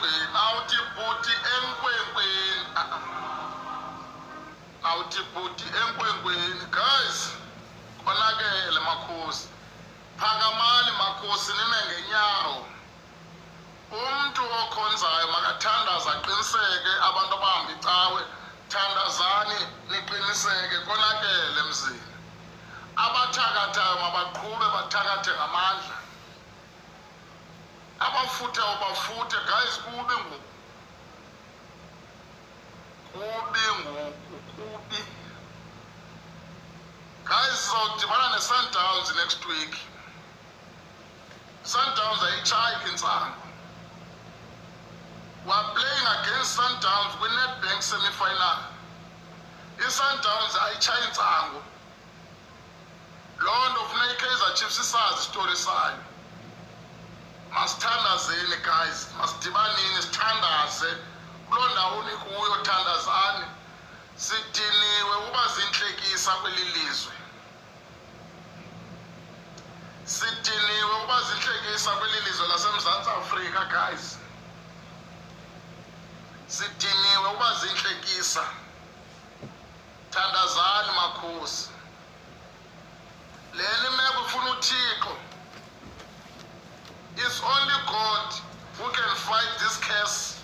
awuthi bhuti enkwenkweni awuthi bhuti enkwenkweni guys konakele makhosi phakamani makhosi nime ngenyawo umuntu okhonzayo makathandaza aqiniseke abantu abahamba icawe thandazani niqiniseke konakele emzini abathakathayo mabaqhube bathakathe ngamandla abafuthe bafuthe guys kube ngoku guys sizodibana ne-Sundowns next week Sundowns ayitshayi intsango we're playing against Sundowns kwi-Nedbank semi-final i-Sundowns ayitshayi intsango loo nto funeka i-Kaizer Chiefs isazi isitori sayo masithandazeni guys masidibanini sithandaze kuloo ndawo nikuyo thandazani sidiniwe uba zintlekisa kweli lizwe sidiniwe uba zintlekisa kweli lizwe laseMzantsi Afrika guys sidiniwe uba zintlekisa thandazani makhosi leni meko ufuna uThixo it's only God who can fight this case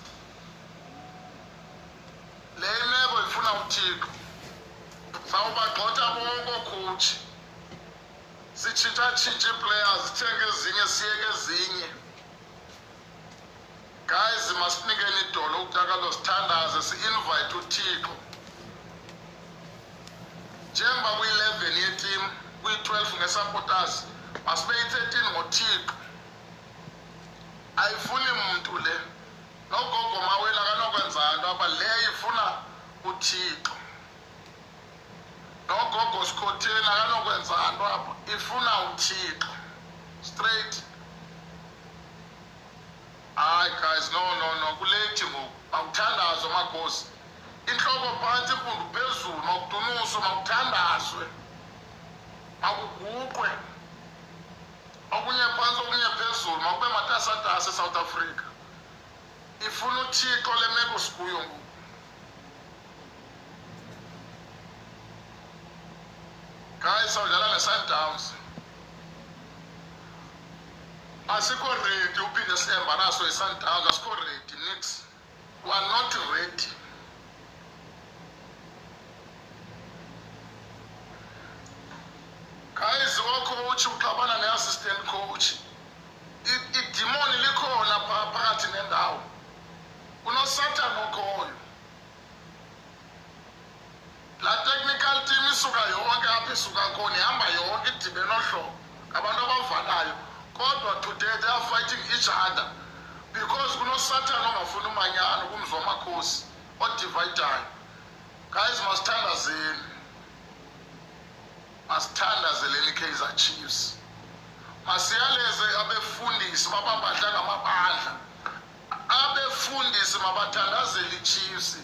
le meko ifuna uThixo sawubagxotha bonke coach sitshintsha players sithenge ezinye siyeke ezinye guys masinikeni idolo ukutakalo sithandaze si-invite uThixo njengoba kwi-11 yeteam kwi-12 nge-supporters masibe yi-13 ngoThixo ayifuni muntu le nogogo mawela kanokwenza nto apha le ifuna uThixo nogogo Sikhotheni akanokwenza nto apha ifuna uThixo straight hayi guys no kulethi ngoku makuthandazwe makhosi inhloko phantsi impundu phezulu makudunuswe makuthandazwe makuguqwe okunye phantsi okunye phezulu makube matasatasa eSouth Africa ifuna uThixo le meko sikuyo ngoku guys sawudlala ne-Sundowns asikho ready uphinde sihamba naso i-Sundowns asikho ready nix we are not ready guys coach uxabana ne-assistant coach idimoni likhona phakathi nendawo kunosatani okhoyo la technical team isuka yonke apha isuka khona ihamba yonke idibe nohlobo ngabantu abavanayo kodwa today they are fighting each other because kunosatani ongafuni umanyano kumzi wamakhosi odividayo guys masithandazeni masithandazeleni i-Kaizer Chiefs masiyaleze abefundisi babambadla ngamabandla abefundisi mabathandazele i-Chiefs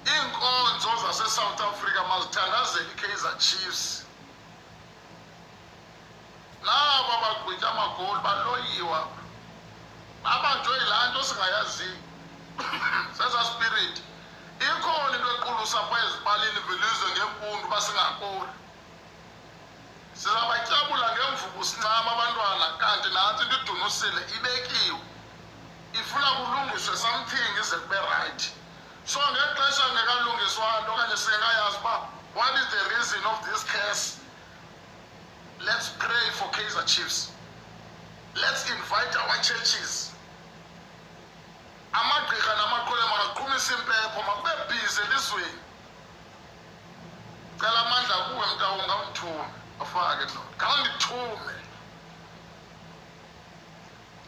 iinkonzo zase-South Africa mazithandazele i-Kaizer Chiefs nabo abagqwitha amagoli baloyiwa abantu yilaa nto singayaziyo sesa spirit ikhona into equlusa pha ezipalini velizwe ngempundu basingakoli sizabatyabula ngemvubu sincama abantwana kanti nantsi into idunusile ibekiwe ifuna kulungiswe something ize kube right so ngexesha ngekalungiswa nto okanye singekayazi uba what is the reason of this case let's pray for Kaizer Chiefs let's invite our churches amagqirha namaqhole makaqhumisa impepho makube bhizi elizweni cela amandla kuwe mntawo ngamthume afake no ngandithume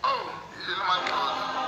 oh ilmaxola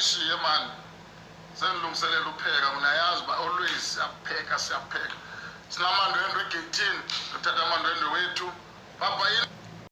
ungishiye mani sengilungiselela upheka mina yazi ba always siyapheka sinamandwendwe egeyithini uthatha amandwendwe